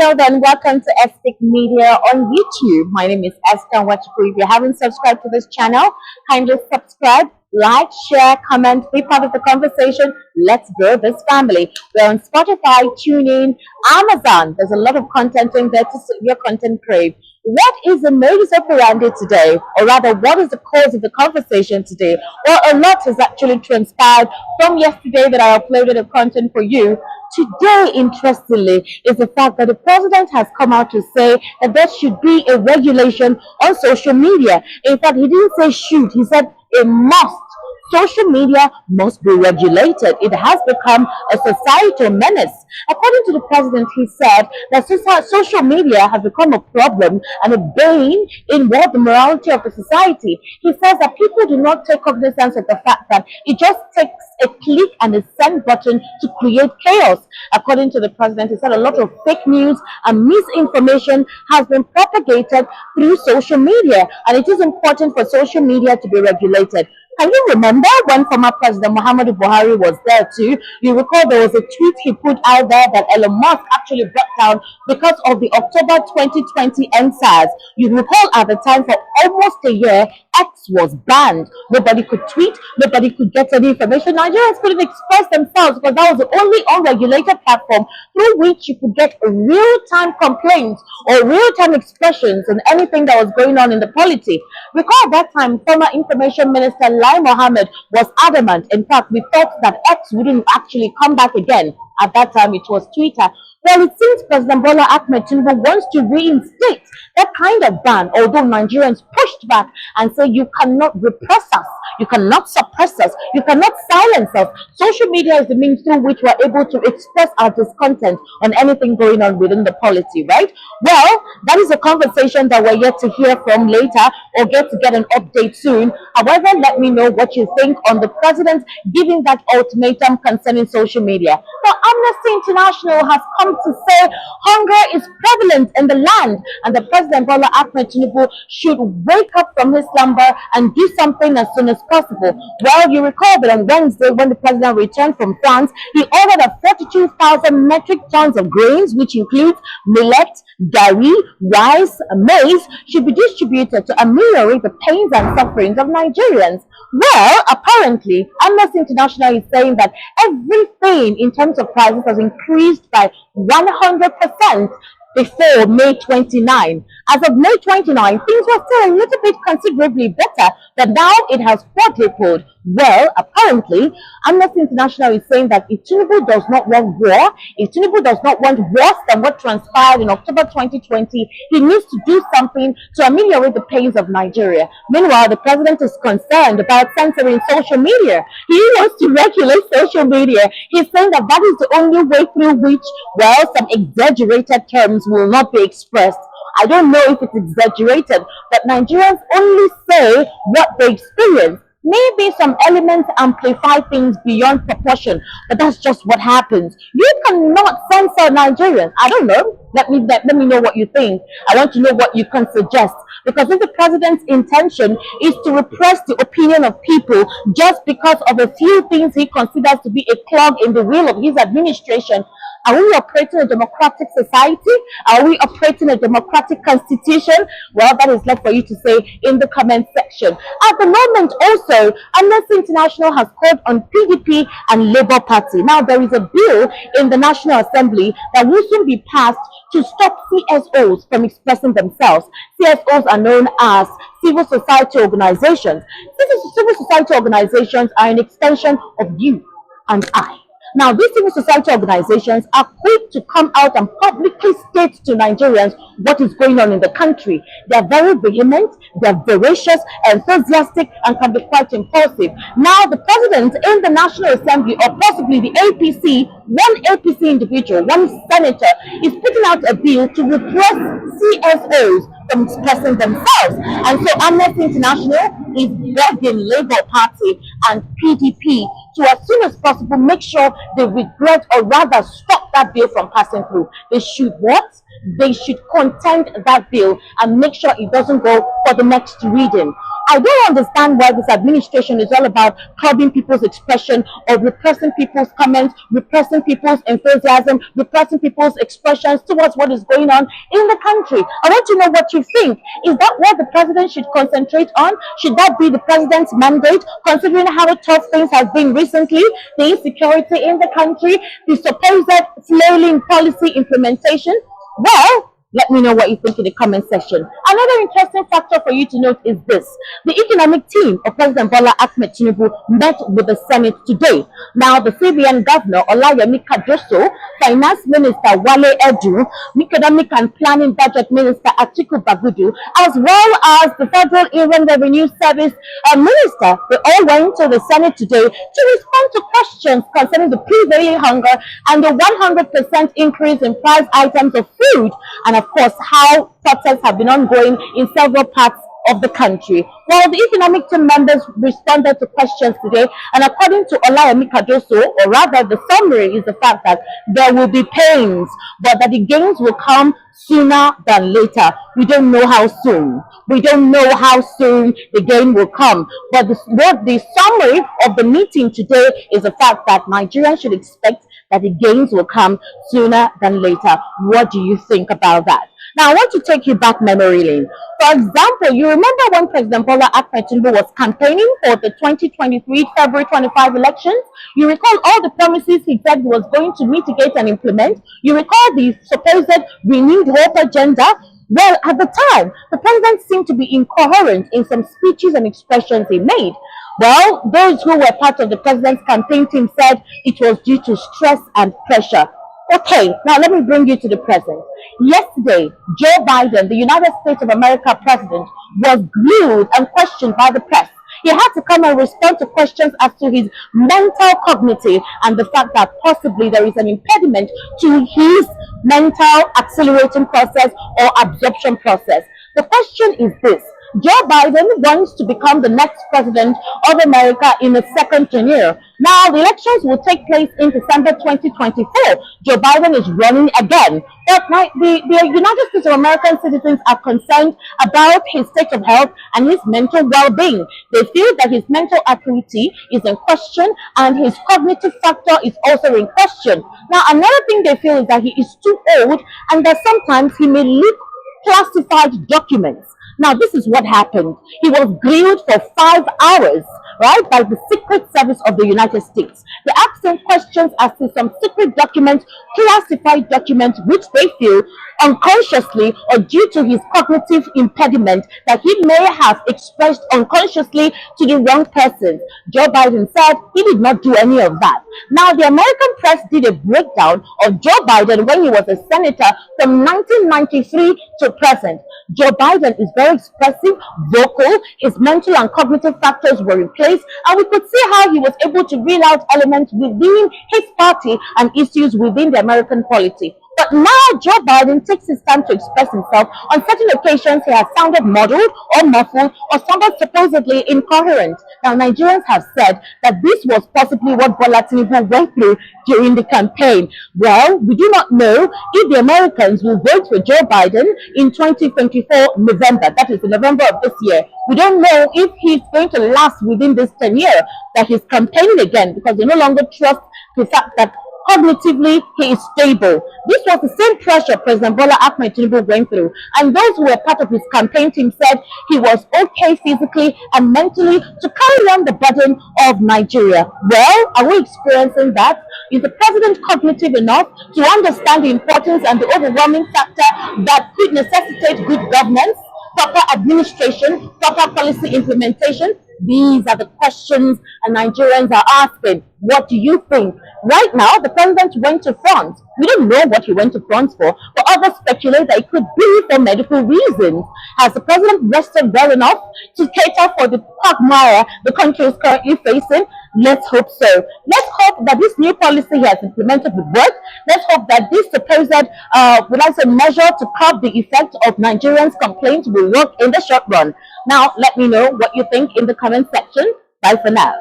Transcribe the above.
Hello then, welcome to EstiQ Media on YouTube. My name is Esther Wachiku. If you haven't subscribed to this channel, kindly subscribe, like, share, comment, be part of the conversation. Let's grow this family. We're on Spotify, TuneIn, Amazon. There's a lot of content in there to suit your content crave. What is the modus operandi today? Or rather, what is the cause of the conversation today? Well, a lot has actually transpired from yesterday that I uploaded a content for you. Today, interestingly, is the fact that the president has come out to say that there should be a regulation on social media. In fact, he didn't say should, he said it must. Social media must be regulated. It has become a societal menace. According to the president, he said that social media has become a problem and a bane in what the morality of the society. He says that people do not take cognizance of the fact that it just takes a click and a send button to create chaos. According to the president, he said a lot of fake news and misinformation has been propagated through social media, and it is important for social media to be regulated. Can you remember when former President Muhammadu Buhari was there too? You recall there was a tweet he put out there that Elon Musk actually brought down because of the October 2020 NSAS. You recall at the time for almost a year, X was banned. Nobody could tweet, nobody could get any information. Nigerians couldn't express themselves because that was the only unregulated platform through which you could get real-time complaints or real-time expressions on anything that was going on in the polity. Recall at that time, former Information Minister Lai Mohammed was adamant. In fact, we thought that X wouldn't actually come back again. At that time, it was Twitter. Well, it seems President Bola Ahmed Tinubu wants to reinstate that kind of ban, although Nigerians pushed back and said you cannot repress us, you cannot suppress us, you cannot silence us. Social media is the means through which we're able to express our discontent on anything going on within the polity, right? Well, that is a conversation that we're yet to hear from later or get an update soon. However, let me know what you think on the president giving that ultimatum concerning social media. Now, Amnesty International has come to say hunger is prevalent in the land and the President Bola Ahmed Tinubu should wake up from his slumber and do something as soon as possible. Well, you recall that on Wednesday when the president returned from France, he ordered that 42,000 metric tons of grains, which includes millet, gari, rice, maize, should be distributed to ameliorate the pains and sufferings of Nigerians. Well, apparently, Amnesty International is saying that everything in terms of prices has increased by 100% before May 29. As of May 29, things were still a little bit considerably better, but now it has quadrupled. Well, apparently, Amnesty International is saying that if Tinubu does not want war, if Tinubu does not want worse than what transpired in October 2020, he needs to do something to ameliorate the pains of Nigeria. Meanwhile, the president is concerned about censoring social media. He wants to regulate social media. He's saying that that is the only way through which, well, some exaggerated terms will not be expressed. I don't know if it's exaggerated, but Nigerians only say what they experience. Maybe some elements amplify things beyond proportion, but that's just what happens. You cannot censor Nigerians. I don't know. Let me know what you think. I want to know what you can suggest. Because if the president's intention is to repress the opinion of people just because of a few things he considers to be a clog in the wheel of his administration, are we operating a democratic society? Are we operating a democratic constitution? Well, that is left for you to say in the comment section. At the moment also, Amnesty International has called on PDP and Labour Party. Now, there is a bill in the National Assembly that will soon be passed to stop CSOs from expressing themselves. CSOs are known as civil society organizations. Civil society organizations are an extension of you and I. Now, these civil society organizations are quick to come out and publicly state to Nigerians what is going on in the country. They are very vehement, they are voracious, enthusiastic, and can be quite impulsive. Now, the president in the National Assembly, or possibly the APC, one APC individual, one senator, is putting out a bill to repress CSOs from expressing themselves. And so Amnesty International is begging Labour Party and PDP to, as soon as possible, make sure they regret or rather stop that bill from passing through. They should what? They should contend that bill and make sure it doesn't go for the next reading. I don't understand why this administration is all about curbing people's expression or repressing people's comments, repressing people's enthusiasm, repressing people's expressions towards what is going on in the country. I want to know what you think. Is that what the president should concentrate on? Should that be the president's mandate, considering how tough things have been recently, the insecurity in the country, the supposed flailing policy implementation? Well, let me know what you think in the comment section. Another interesting factor for you to note is this. The economic team of President Bola Ahmed Tinubu met with the Senate today. Now, the CBN Governor, Olayemi Kadoso, Finance Minister Wale Edu, Economic and Planning Budget Minister Atiku Bagudu, as well as the Federal Inland Revenue Service Minister, they all went to the Senate today to respond to questions concerning the prevailing hunger and the 100% increase in price items of food, and of course how protests have been ongoing in several parts of the country. Well, the economic team members responded to questions today, and according to Olayemi Kadoso, or rather the summary is the fact that there will be pains, but that the gains will come sooner than later. We don't know how soon. We don't know how soon the gain will come. But the summary of the meeting today is the fact that Nigerians should expect that the gains will come sooner than later. What do you think about that? Now, I want to take you back memory lane. For example, you remember when President Bola Ahmed Tinubu was campaigning for the 2023 February 25 elections? You recall all the promises he said he was going to mitigate and implement. You recall the supposed renewed hope agenda. Well, at the time, the president seemed to be incoherent in some speeches and expressions he made. Well, those who were part of the president's campaign team said it was due to stress and pressure. Okay, now let me bring you to the present. Yesterday, Joe Biden, the United States of America president, was glued and questioned by the press. He had to come and respond to questions as to his mental cognitive and the fact that possibly there is an impediment to his mental accelerating process or absorption process. The question is this. Joe Biden wants to become the next president of America in a second tenure. Now, the elections will take place in December 2024. Joe Biden is running again. But the United States of American citizens are concerned about his state of health and his mental well-being. They feel that his mental acuity is in question and his cognitive factor is also in question. Now, another thing they feel is that he is too old and that sometimes he may leak classified documents. Now, this is what happened. He was grilled for 5 hours, right, by the Secret Service of the United States. They asked him questions as to some secret documents, classified documents, which they feel unconsciously or due to his cognitive impediment that he may have expressed unconsciously to the wrong person. Joe Biden said he did not do any of that. Now, the American press did a breakdown of Joe Biden when he was a senator from 1993 to present. Joe Biden is very expressive, vocal, his mental and cognitive factors were in place, and we could see how he was able to reel out elements within his party and issues within the American polity. But now Joe Biden takes his time to express himself. On certain occasions, he has sounded muddled or muffled or sounded supposedly incoherent. Now, Nigerians have said that this was possibly what Bola Tinubu went through during the campaign. Well, we do not know if the Americans will vote for Joe Biden in 2024 November. That is in November of this year. We don't know if he's going to last within this tenure that he's campaigning again, because they no longer trust the fact that cognitively he is stable. This was the same pressure President Bola Ahmed Tinubu went through, and those who were part of his campaign team said he was okay physically and mentally to carry on the burden of Nigeria. Well, are we experiencing that? Is the president cognitive enough to understand the importance and the overwhelming factor that could necessitate good governance, proper administration, proper policy implementation? These are the questions and Nigerians are asking. What do you think? Right now, the president went to France. We don't know what he went to France for, but others speculate that it could be for medical reasons. Has the president rested well enough to cater for the quagmire the country is currently facing? Let's hope so. Let's hope that this new policy he has implemented will work. Let's hope that this supposed, measure to curb the effect of Nigerians' complaints will work in the short run. Now, let me know what you think in the comment section. Bye for now.